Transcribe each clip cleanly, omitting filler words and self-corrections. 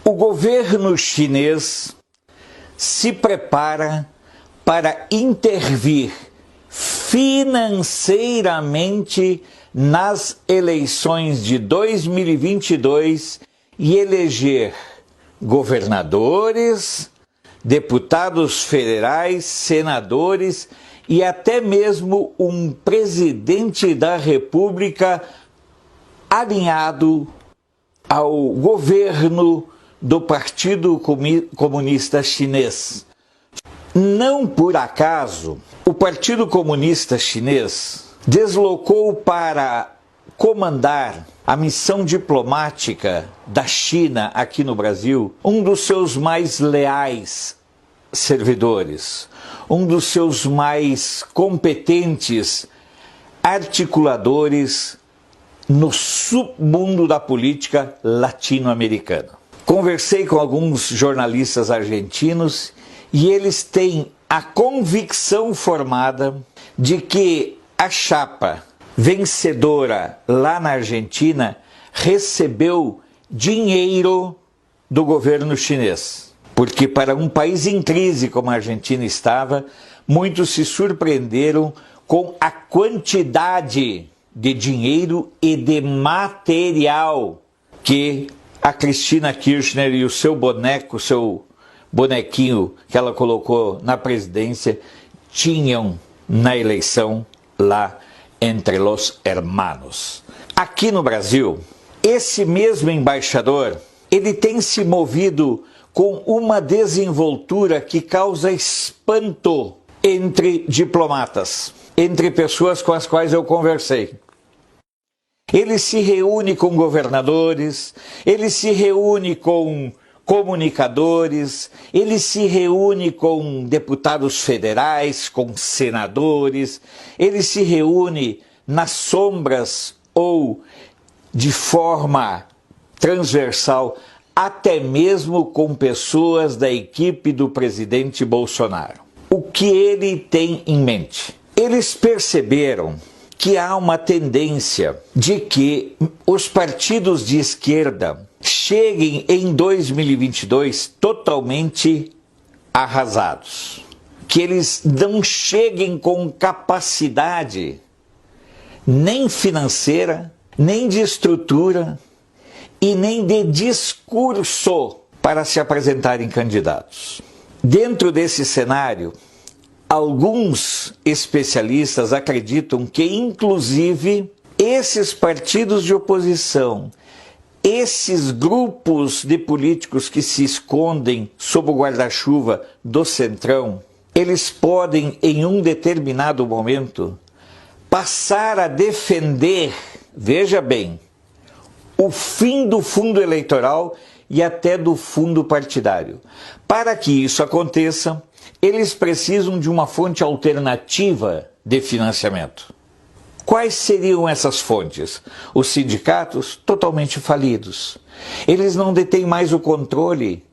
O governo chinês se prepara para intervir financeiramente nas eleições de 2022 e eleger governadores, deputados federais, senadores e até mesmo um presidente da República alinhado ao governo do Partido Comunista Chinês. Não por acaso, o Partido Comunista Chinês deslocou para comandar a missão diplomática da China aqui no Brasil um dos seus mais leais servidores, um dos seus mais competentes articuladores no submundo da política latino-americana. Conversei com alguns jornalistas argentinos e eles têm a convicção formada de que a chapa vencedora lá na Argentina recebeu dinheiro do governo chinês. Porque para um país em crise como a Argentina estava, muitos se surpreenderam com a quantidade de dinheiro e de material que a Cristina Kirchner e o seu bonequinho que ela colocou na presidência tinham na eleição lá entre los hermanos. Aqui no Brasil, esse mesmo embaixador, ele tem se movido com uma desenvoltura que causa espanto entre diplomatas, entre pessoas com as quais eu conversei. Ele se reúne com governadores, ele se reúne com comunicadores, ele se reúne com deputados federais, com senadores, ele se reúne nas sombras ou de forma transversal, até mesmo com pessoas da equipe do presidente Bolsonaro. O que ele tem em mente? Eles perceberam que há uma tendência de que os partidos de esquerda cheguem em 2022 totalmente arrasados. Que eles não cheguem com capacidade nem financeira, nem de estrutura e nem de discurso para se apresentarem candidatos. Dentro desse cenário, alguns especialistas acreditam que, inclusive, esses partidos de oposição, esses grupos de políticos que se escondem sob o guarda-chuva do Centrão, eles podem, em um determinado momento, passar a defender, veja bem, o fim do fundo eleitoral e até do fundo partidário. Para que isso aconteça, eles precisam de uma fonte alternativa de financiamento. Quais seriam essas fontes? Os sindicatos totalmente falidos. Eles não detêm mais o controle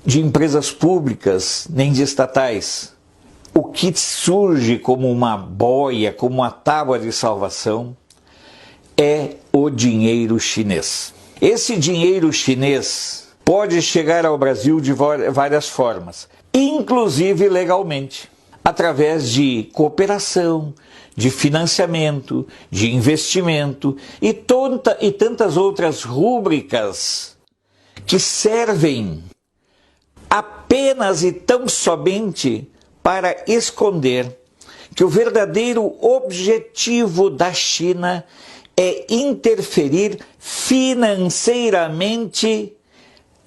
de empresas públicas nem de estatais. O que surge como uma boia, como uma tábua de salvação, é o dinheiro chinês. Esse dinheiro chinês pode chegar ao Brasil de várias formas, inclusive legalmente, através de cooperação, de financiamento, de investimento e tantas outras rúbricas que servem apenas e tão somente para esconder que o verdadeiro objetivo da China é interferir financeiramente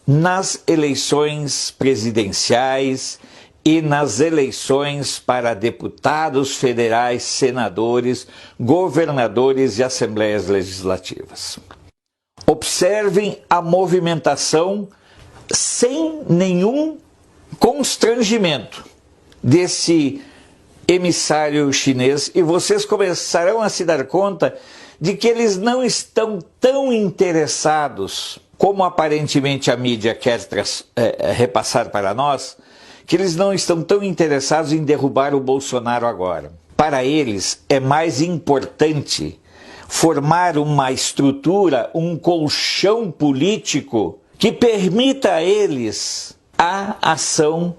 nas eleições presidenciais e nas eleições para deputados federais, senadores, governadores e assembleias legislativas. Observem a movimentação sem nenhum constrangimento desse emissário chinês e vocês começarão a se dar conta de que eles não estão tão interessados, como aparentemente a mídia quer repassar para nós, que eles não estão tão interessados em derrubar o Bolsonaro agora. Para eles é mais importante formar uma estrutura, um colchão político que permita a eles a ação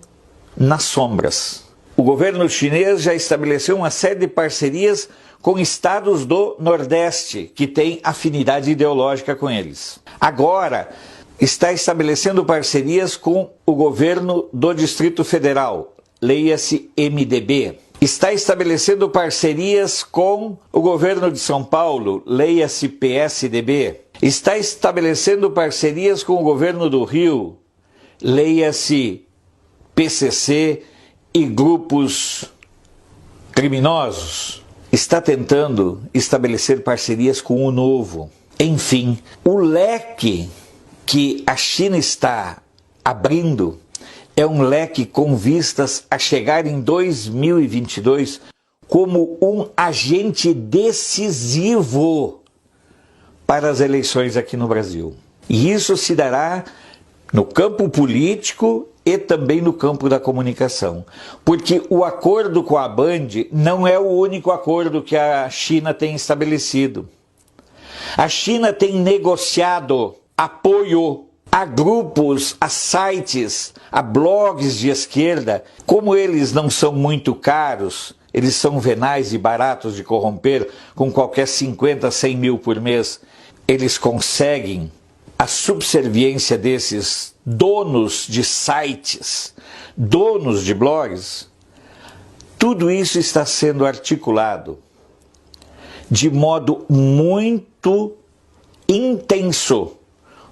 nas sombras. O governo chinês já estabeleceu uma série de parcerias com estados do Nordeste, que têm afinidade ideológica com eles. Agora, está estabelecendo parcerias com o governo do Distrito Federal, leia-se MDB. Está estabelecendo parcerias com o governo de São Paulo, leia-se PSDB. Está estabelecendo parcerias com o governo do Rio, leia-se PCC e grupos criminosos. Está tentando estabelecer parcerias com o Novo. Enfim, o leque que a China está abrindo é um leque com vistas a chegar em 2022 como um agente decisivo para as eleições aqui no Brasil. E isso se dará no campo político e também no campo da comunicação. Porque o acordo com a Band não é o único acordo que a China tem estabelecido. A China tem negociado apoio a grupos, a sites, a blogs de esquerda. Como eles não são muito caros, eles são venais e baratos de corromper, com qualquer 50, 100 mil por mês, eles conseguem a subserviência desses donos de sites, donos de blogs. Tudo isso está sendo articulado de modo muito intenso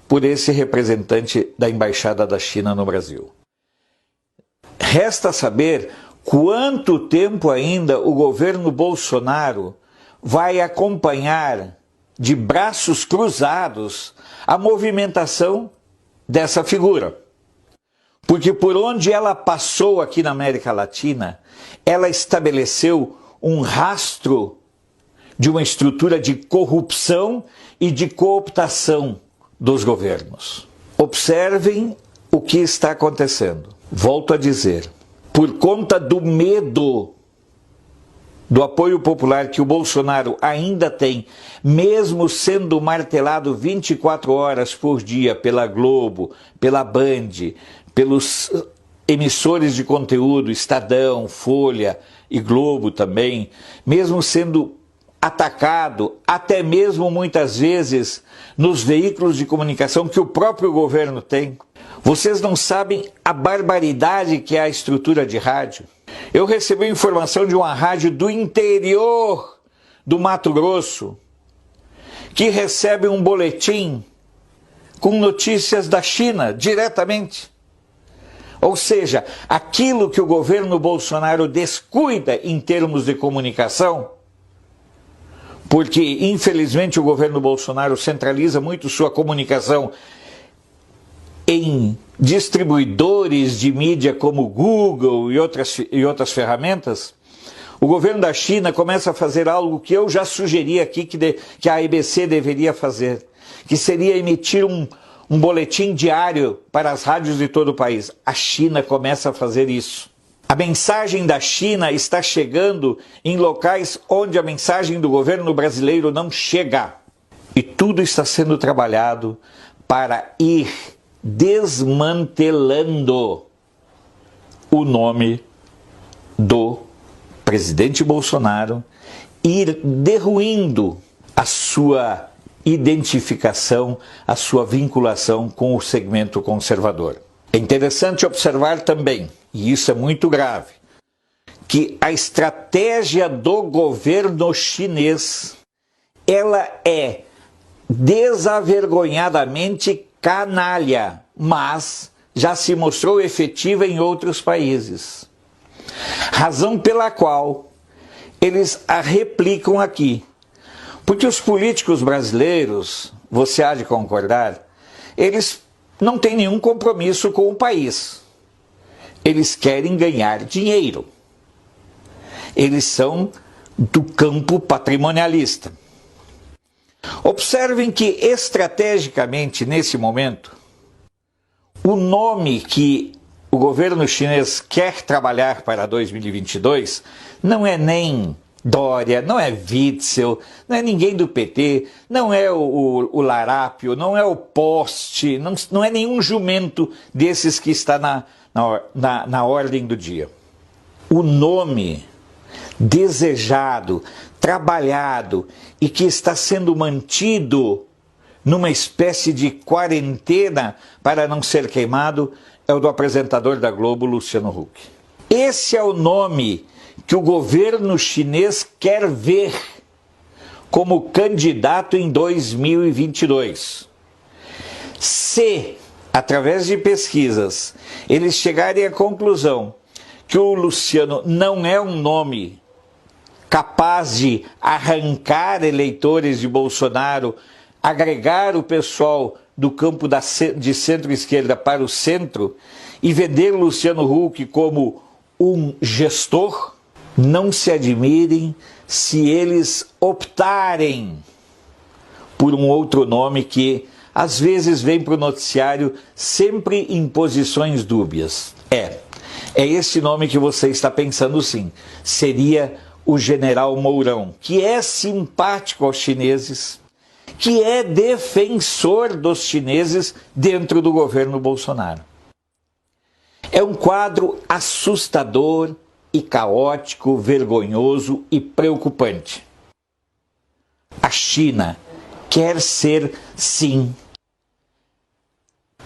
por esse representante da Embaixada da China no Brasil. Resta saber quanto tempo ainda o governo Bolsonaro vai acompanhar de braços cruzados a movimentação dessa figura. Porque por onde ela passou aqui na América Latina, ela estabeleceu um rastro de uma estrutura de corrupção e de cooptação dos governos. Observem o que está acontecendo. Volto a dizer, por conta do medo do apoio popular que o Bolsonaro ainda tem, mesmo sendo martelado 24 horas por dia pela Globo, pela Band, pelos emissores de conteúdo, Estadão, Folha e Globo também, mesmo sendo atacado, até mesmo muitas vezes nos veículos de comunicação que o próprio governo tem. Vocês não sabem a barbaridade que é a estrutura de rádio. Eu recebi informação de uma rádio do interior do Mato Grosso que recebe um boletim com notícias da China diretamente. Ou seja, aquilo que o governo Bolsonaro descuida em termos de comunicação, porque infelizmente o governo Bolsonaro centraliza muito sua comunicação em distribuidores de mídia como Google e outras ferramentas, o governo da China começa a fazer algo que eu já sugeri aqui que a ABC deveria fazer, que seria emitir um boletim diário para as rádios de todo o país. A China começa a fazer isso. A mensagem da China está chegando em locais onde a mensagem do governo brasileiro não chega. E tudo está sendo trabalhado para ir desmantelando o nome do presidente Bolsonaro, ir derruindo a sua identificação, a sua vinculação com o segmento conservador. É interessante observar também, e isso é muito grave, que a estratégia do governo chinês, ela é desavergonhadamente canalha, mas já se mostrou efetiva em outros países. Razão pela qual eles a replicam aqui. Porque os políticos brasileiros, você há de concordar, eles não têm nenhum compromisso com o país. Eles querem ganhar dinheiro. Eles são do campo patrimonialista. Observem que, estrategicamente, nesse momento, o nome que o governo chinês quer trabalhar para 2022 não é nem Dória, não é Witzel, não é ninguém do PT, não é o Larápio, não é o Poste, não é nenhum jumento desses que está na ordem do dia. O nome desejado, trabalhado e que está sendo mantido numa espécie de quarentena para não ser queimado é o do apresentador da Globo, Luciano Huck. Esse é o nome que o governo chinês quer ver como candidato em 2022. Se, através de pesquisas, eles chegarem à conclusão que o Luciano não é um nome capaz de arrancar eleitores de Bolsonaro, agregar o pessoal do campo de centro-esquerda para o centro e vender o Luciano Huck como um gestor, não se admirem se eles optarem por um outro nome que às vezes vem para o noticiário sempre em posições dúbias. É esse nome que você está pensando, sim. Seria o general Mourão, que é simpático aos chineses, que é defensor dos chineses dentro do governo Bolsonaro. É um quadro assustador e caótico, vergonhoso e preocupante. A China quer ser, sim,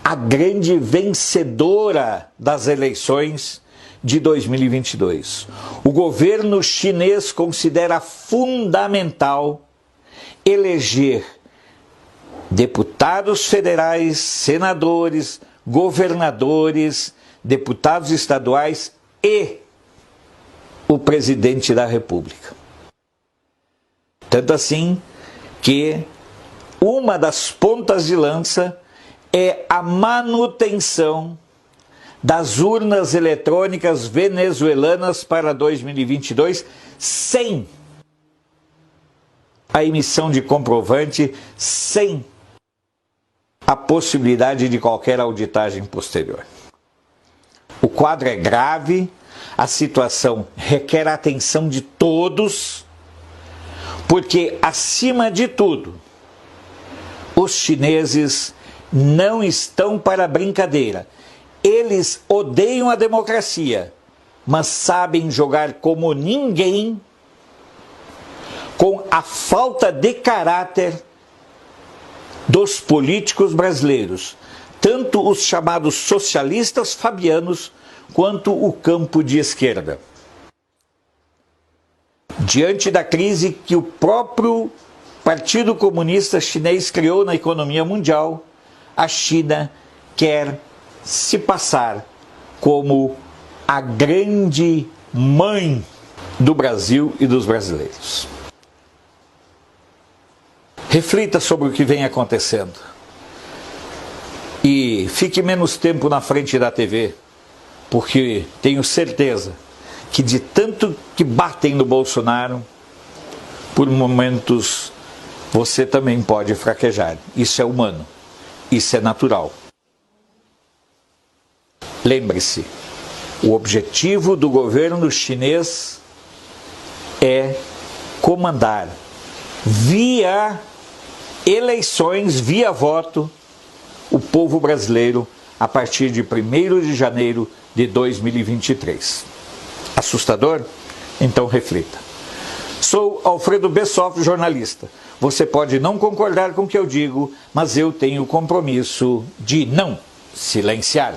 a grande vencedora das eleições de 2022. O governo chinês considera fundamental eleger deputados federais, senadores, governadores, deputados estaduais e o presidente da República. Tanto assim que uma das pontas de lança é a manutenção das urnas eletrônicas venezuelanas para 2022 sem a emissão de comprovante, sem a possibilidade de qualquer auditagem posterior. O quadro é grave, a situação requer a atenção de todos, porque, acima de tudo, os chineses não estão para brincadeira. Eles odeiam a democracia, mas sabem jogar como ninguém com a falta de caráter dos políticos brasileiros, tanto os chamados socialistas fabianos, quanto o campo de esquerda. Diante da crise que o próprio Partido Comunista Chinês criou na economia mundial, a China quer se passar como a grande mãe do Brasil e dos brasileiros. Reflita sobre o que vem acontecendo e fique menos tempo na frente da TV, porque tenho certeza que de tanto que batem no Bolsonaro, por momentos você também pode fraquejar. Isso é humano, isso é natural. Lembre-se, o objetivo do governo chinês é comandar via eleições, via voto, o povo brasileiro a partir de 1º de janeiro de 2023. Assustador? Então reflita. Sou Alfredo Bessoff, jornalista. Você pode não concordar com o que eu digo, mas eu tenho o compromisso de não silenciar.